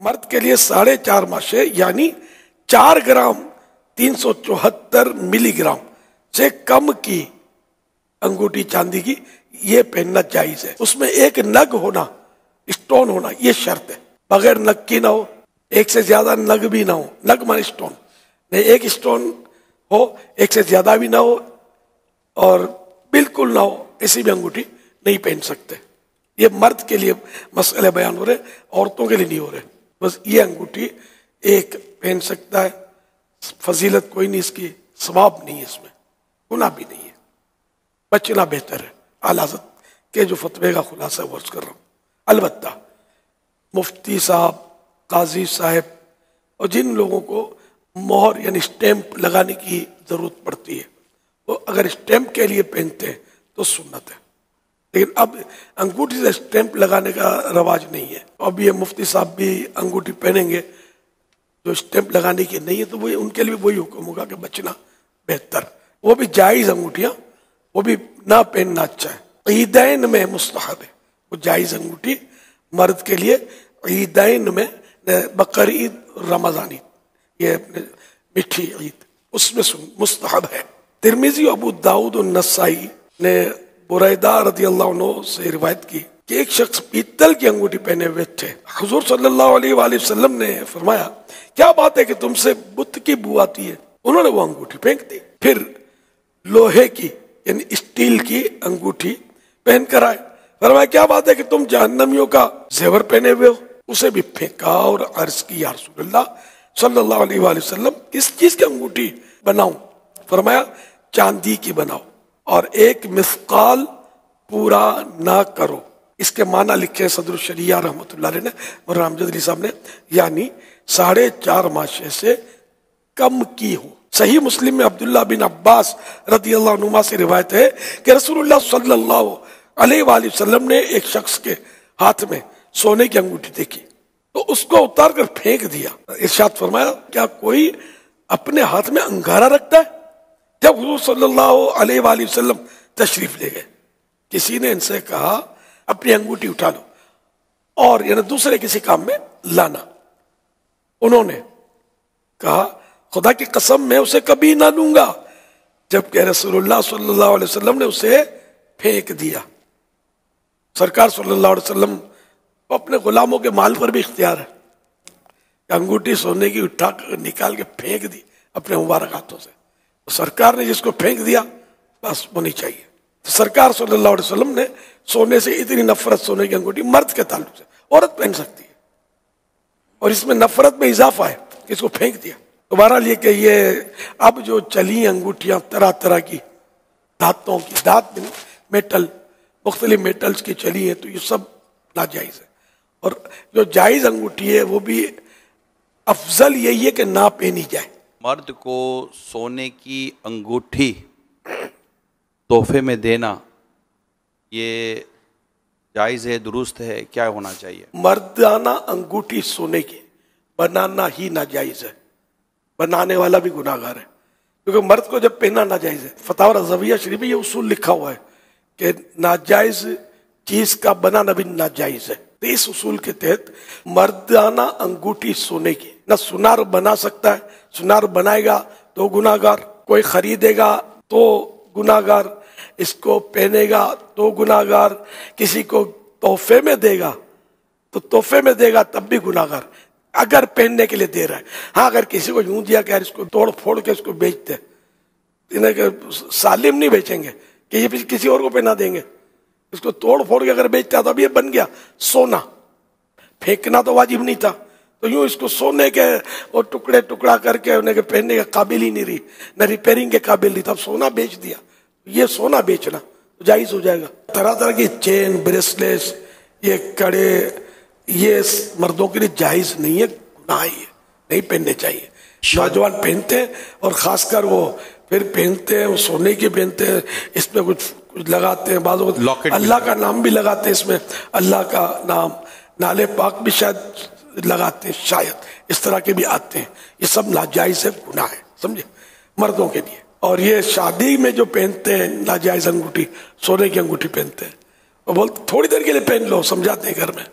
مرد کے لیے 4.5 ماشے یعنی 4 گرام 374 ملی گرام سے کم کی انگوٹھی چاندی کی یہ پہننا جائز ہے۔ اس میں ایک نگ ہونا، اسٹون ہونا، یہ شرط ہے، بغیر نگ کی نہ ہو، ایک سے زیادہ نگ بھی نہ ہو، نگ مانے اسٹون نہیں، ایک اسٹون ہو، ایک سے زیادہ بھی نہ ہو اور بالکل نہ ہو، ایسی بھی انگوٹھی نہیں پہن سکتے۔ یہ مرد کے لیے مسئلے بیان ہو رہے، عورتوں کے لیے نہیں ہو رہے۔ بس یہ انگوٹھی ایک پہن سکتا ہے، فضیلت کوئی نہیں اس کی، ثواب نہیں ہے اس میں، گناہ بھی نہیں ہے، بچنا بہتر ہے۔ اعلیٰ حضرت کے جو فتوے کا خلاصہ ورز کر رہا ہوں۔ البتہ مفتی صاحب، قاضی صاحب اور جن لوگوں کو مہر یعنی اسٹیمپ لگانے کی ضرورت پڑتی ہے وہ اگر اسٹیمپ کے لیے پہنتے ہیں تو سنت ہے، لیکن اب انگوٹھی سے اسٹیمپ لگانے کا رواج نہیں ہے۔ اب یہ مفتی صاحب بھی انگوٹھی پہنیں گے جو اسٹیمپ لگانے کی نہیں ہے تو وہ ان کے لیے وہی حکم ہوگا کہ بچنا بہتر، وہ بھی جائز انگوٹھیاں وہ بھی نہ پہننا اچھا ہے۔ عیدین میں مستحب ہے وہ جائز انگوٹھی مرد کے لیے، عیدین میں بقر عید، رمضان عید، یہ میٹھی عید، اس میں مستحب ہے۔ ترمذی و ابو داؤد و نسائی نے بریدہ رضی اللہ عنہ سے روایت کی کہ ایک شخص پیتل کی انگوٹھی پہنے ہوئے تھے۔ حضور صلی اللہ علیہ وآلہ وسلم نے فرمایا کیا بات ہے کہ تم سے بت کی بو آتی ہے؟ انہوں نے وہ انگوٹھی پھینک دی، پھر لوہے کی یعنی اسٹیل کی انگوٹھی پہن کر آئے، فرمایا کیا بات ہے کہ تم جہنمیوں کا زیور پہنے ہوئے ہو؟ اسے بھی پھینکا اور عرض کی یا رسول اللہ صلی اللہ علیہ وآلہ وسلم کس چیز کی انگوٹھی بناؤں؟ فرمایا چاندی کی بناؤ اور ایک مثقال پورا نہ کرو۔ اس کے معنی لکھے صدر الشریعہ رحمۃ اللہ علیہ نے اور امجد علی صاحب نے، یعنی 4.5 ماشے سے کم کی ہو۔ صحیح مسلم میں عبداللہ بن عباس رضی اللہ عنہما سے روایت ہے کہ رسول اللہ صلی اللہ علیہ وآلہ وسلم نے ایک شخص کے ہاتھ میں سونے کی انگوٹھی دیکھی تو اس کو اتار کر پھینک دیا۔ ارشاد فرمایا کیا کوئی اپنے ہاتھ میں انگارہ رکھتا ہے؟ جب حضور صلی اللہ علیہ وآلہ وسلم تشریف لے گئے، کسی نے ان سے کہا اپنی انگوٹھی اٹھا لو اور یعنی دوسرے کسی کام میں لانا۔ انہوں نے کہا خدا کی قسم میں اسے کبھی نہ لوں گا، جبکہ رسول اللہ صلی اللہ علیہ وسلم نے اسے پھینک دیا۔ سرکار صلی اللہ علیہ وسلم کو اپنے غلاموں کے مال پر بھی اختیار ہے، انگوٹھی سونے کی اٹھا کر نکال کے پھینک دی اپنے مبارک ہاتھوں سے، سرکار نے جس کو پھینک دیا بس ہونی چاہیے۔ سرکار صلی اللہ علیہ وسلم نے سونے سے اتنی نفرت، سونے کی انگوٹھی مرد کے تعلق سے عورت پہن سکتی ہے، اور اس میں نفرت میں اضافہ ہے کہ اس کو پھینک دیا۔ بہرحال یہ کہ یہ اب جو چلی انگوٹھیاں طرح طرح کی دھاتوں کی، دھات میٹل، مختلف میٹلز کی چلی ہیں، تو یہ سب ناجائز ہے، اور جو جائز انگوٹھی ہے وہ بھی افضل یہی ہے کہ نہ پہنی جائے۔ مرد کو سونے کی انگوٹھی تحفے میں دینا یہ جائز ہے، درست ہے، کیا ہونا چاہیے؟ مردانہ انگوٹھی سونے کی بنانا ہی ناجائز ہے، بنانے والا بھی گناہ گار ہے، کیونکہ مرد کو جب پہننا ناجائز ہے۔ فتاوی رضویہ شریف میں یہ اصول لکھا ہوا ہے کہ ناجائز چیز کا بنانا بھی ناجائز ہے۔ تو اس اصول کے تحت مردانہ انگوٹھی سونے کی نہ سنار بنا سکتا ہے، سنار بنائے گا تو گناہ گار، کوئی خریدے گا تو گناہ گار، اس کو پہنے گا تو گناہ گار، کسی کو تحفے میں دے گا تو تحفے میں دے گا تب بھی گناہ گار، اگر پہننے کے لیے دے رہا ہے۔ ہاں اگر کسی کو یوں دیا کہ یار اس کو توڑ پھوڑ کے اس کو بیچتے، انہیں کہ سالم نہیں بیچیں گے کہ یہ کسی اور کو پہنا دیں گے، اس کو توڑ پھوڑ کے اگر بیچتا تو اب یہ بن گیا سونا، پھینکنا تو واجب نہیں تھا، تو یوں اس کو سونے کے اور ٹکڑے ٹکڑا کر کے انہیں کہ پہننے کے قابل ہی نہیں رہی، نہ ریپیرنگ کے قابل نہیں تھا، سونا بیچ دیا، یہ سونا بیچنا جائز ہو جائے گا۔ طرح طرح کی چین، بریسلیس، یہ کڑے، یہ مردوں کے لیے جائز نہیں ہے، گناہ ہے، نہیں پہننے چاہیے۔ نوجوان پہنتے ہیں اور خاص کر وہ پھر پہنتے ہیں، وہ سونے کی پہنتے ہیں، اس میں کچھ لگاتے ہیں، بعض اوقات اللہ کا نام بھی لگاتے ہیں، اس میں اللہ کا نام، نالے پاک بھی شاید لگاتے ہیں، شاید اس طرح کے بھی آتے ہیں، یہ سب ناجائز ہے، گناہ ہے، سمجھے، مردوں کے لیے۔ اور یہ شادی میں جو پہنتے ہیں ناجائز انگوٹھی، سونے کی انگوٹھی پہنتے ہیں، وہ بولتے تھوڑی دیر کے لیے پہن لو، سمجھاتے ہیں گھر میں،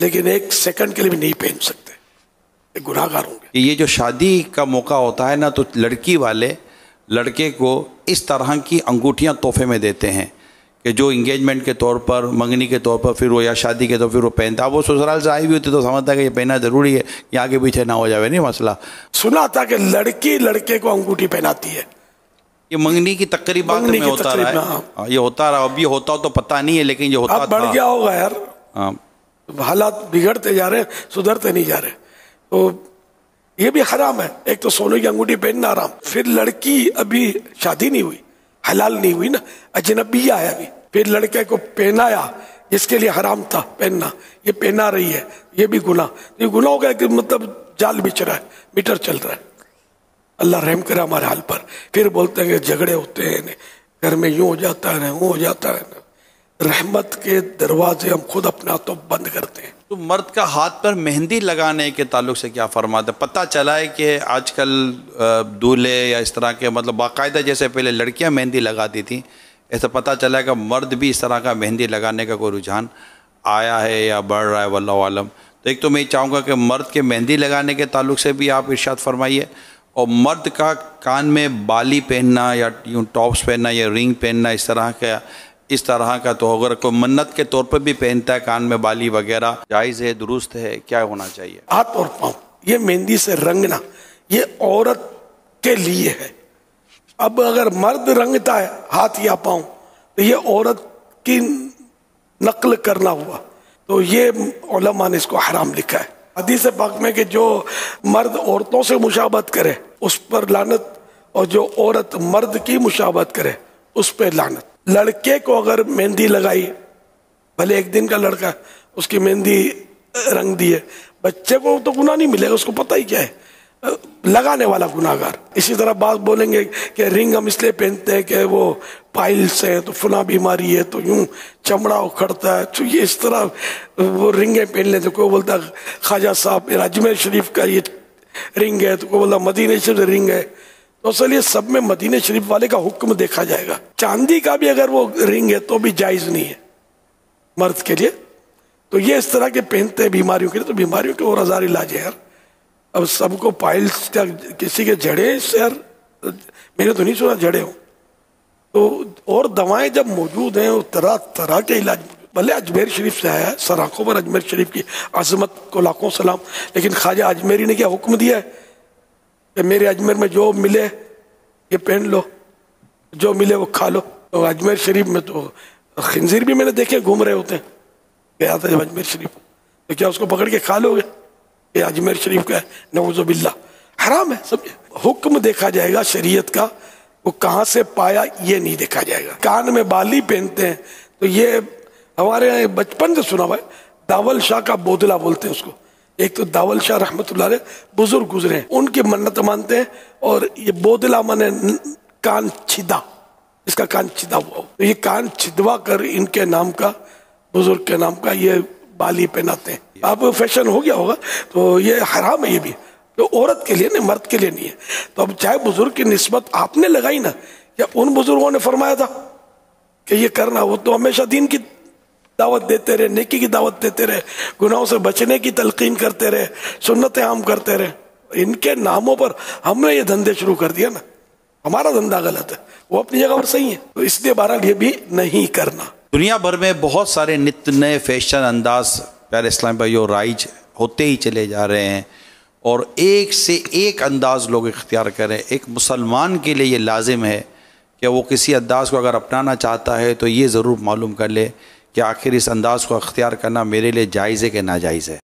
لیکن 1 سیکنڈ کے لیے بھی نہیں پہن سکتے۔ گناہ گار ہوں گے. کہ یہ جو شادی کا موقع ہوتا ہے نا تو لڑکی والے لڑکے کو اس طرح کی انگوٹھیاں تحفے میں دیتے ہیں کہ جو انگیجمنٹ کے طور پر، منگنی کے طور پر، پھر وہ یا شادی کے طور پر پھر وہ پہنتا. وہ سسرال سے آئی ہوئی ہوتی تو سمجھتا ہے کہ یہ پہننا ضروری ہے، یہ آگے پیچھے نہ ہو جائے. نہیں مسئلہ سنا تھا کہ لڑکی لڑکے کو انگوٹھی پہناتی ہے. یہ منگنی کی تقریبات میں ہوتا رہا ہے. یہ ہوتا رہا، اب یہ ہوتا ہو تو پتہ نہیں ہے، لیکن یہ ہوتا اب بڑھ گیا ہوگا یار. ہاں حالات بگڑتے جا رہے ہیں، سدھرتے نہیں جا رہے. تو یہ بھی حرام ہے. ایک تو سونے کی انگوٹھی پہننا حرام، پھر لڑکی ابھی شادی نہیں ہوئی، حلال نہیں ہوئی نا، اجنبی آیا ابھی، پھر لڑکے کو پہنایا جس کے لیے حرام تھا پہننا، یہ پہنا رہی ہے، یہ بھی گناہ. یہ گناہ ہو گیا کہ مطلب جال بچھ رہا ہے، میٹر چل رہا ہے. اللہ رحم کرے ہمارے حال پر. پھر بولتے ہیں کہ جھگڑے ہوتے ہیں گھر میں، یوں ہو جاتا ہے، وہ ہو جاتا ہے. رحمت کے دروازے ہم خود اپنے ہاتھوں بند کرتے ہیں. تو مرد کا ہاتھ پر مہندی لگانے کے تعلق سے کیا فرماتے ہیں؟ پتہ چلا ہے کہ آج کل دولہے یا اس طرح کے مطلب باقاعدہ جیسے پہلے لڑکیاں مہندی لگاتی تھیں، ایسا پتہ چلا ہے کہ مرد بھی اس طرح کا مہندی لگانے کا کوئی رجحان آیا ہے یا بڑھ رہا ہے، واللہ عالم. تو ایک تو میں چاہوں گا کہ مرد کے مہندی لگانے کے تعلق سے بھی آپ ارشاد فرمائیے، اور مرد کا کان میں بالی پہننا یا یوں ٹاپس پہننا یا رنگ پہننا اس طرح کا تو اگر کوئی منت کے طور پر بھی پہنتا ہے کان میں بالی وغیرہ، جائز ہے، درست ہے، کیا ہونا چاہیے؟ ہاتھ اور پاؤں یہ مہندی سے رنگنا یہ عورت کے لیے ہے. اب اگر مرد رنگتا ہے ہاتھ یا پاؤں تو یہ عورت کی نقل کرنا ہوا، تو یہ علماء نے اس کو حرام لکھا ہے. حدیث پاک میں کہ جو مرد عورتوں سے مشابہت کرے اس پر لعنت، اور جو عورت مرد کی مشابہت کرے اس پہ لعنت. لڑکے کو اگر مہندی لگائی، بھلے ایک دن کا لڑکا ہے، اس کی مہندی رنگ دی ہے، بچے کو تو گناہ نہیں ملے گا، اس کو پتہ ہی کیا ہے، لگانے والا گناہ گار. اسی طرح بات بولیں گے کہ رنگ ہم اس لیے پہنتے ہیں کہ وہ پائلس ہے تو فلاں بیماری ہے تو یوں چمڑا اکھڑتا ہے، تو یہ اس طرح وہ رنگیں پہن لیتے. کوئی بولتا خواجہ صاحب میرا اجمیر شریف کا یہ رنگ ہے، تو کوئی بولتا مدینہ شریف کا رنگ ہے. تو اصل یہ سب میں مدینہ شریف والے کا حکم دیکھا جائے گا. چاندی کا بھی اگر وہ رنگ ہے تو بھی جائز نہیں ہے مرد کے لیے. تو یہ اس طرح کے پہنتے ہیں بیماریوں کے لیے، تو بیماریوں کے اور ہزار علاج ہے یار. اب سب کو پائلس کا، کسی کے جڑے یار، میں نے تو نہیں سنا جڑے ہوں. تو اور دوائیں جب موجود ہیں، طرح طرح کے علاج موجود. بھلے اجمیر شریف سے آیا ہے، سر آنکھوں پر اجمیر شریف کی عظمت کو لاکھوں سلام، لیکن خواجہ اجمیری نے کیا حکم دیا ہے کہ میرے اجمیر میں جو ملے یہ پہن لو، جو ملے وہ کھا لو. تو اجمیر شریف میں تو خنزیر بھی میں نے دیکھے گھوم رہے ہوتے ہیں. گیا تھا جب اجمیر شریف، تو کیا اس کو پکڑ کے کھا لو گے؟ یہ اجمیر شریف کا ہے، نعوذ باللہ، حرام ہے. سب حکم دیکھا جائے گا شریعت کا، وہ کہاں سے پایا یہ نہیں دیکھا جائے گا. کان میں بالی پہنتے ہیں تو یہ ہمارے یہاں بچپن سے سنا ہوا ہے، داول شاہ کا بودلا بولتے ہیں اس کو. ایک تو داول شاہ رحمۃ اللہ علیہ بزرگ گزرے ہیں، ان کی منت مانتے ہیں. اور یہ بودلا مانے کان چھدا، اس کا کان چھدا ہوا ہو، تو یہ کان چھدوا کر ان کے نام کا، بزرگ کے نام کا یہ بالی پہناتے ہیں. اب فیشن ہو گیا ہوگا، تو یہ حرام ہے. یہ بھی تو عورت کے لیے نہیں، مرد کے لیے نہیں ہے. تو اب چاہے بزرگ کی نسبت آپ نے لگائی نا، یا ان بزرگوں نے فرمایا تھا کہ یہ کرنا، وہ تو ہمیشہ دین کی دعوت دیتے رہے، نیکی کی دعوت دیتے رہے، گناہوں سے بچنے کی تلقین کرتے رہے، سنتیں عام کرتے رہے. ان کے ناموں پر ہم نے یہ دھندے شروع کر دیا نا، ہمارا دھندا غلط ہے، وہ اپنی جگہ پر صحیح ہے. تو اس لیے بہرحال یہ بھی نہیں کرنا. دنیا بھر میں بہت سارے نت نئے فیشن انداز پیارے اسلام بھائیو رائج ہوتے ہی چلے جا رہے ہیں، اور ایک سے ایک انداز لوگ اختیار کریں. ایک مسلمان کے لیے یہ لازم ہے کہ وہ کسی انداز کو اگر اپنانا چاہتا ہے تو یہ ضرور معلوم کر لے کہ آخر اس انداز کو اختیار کرنا میرے لیے جائز ہے کہ ناجائز ہے.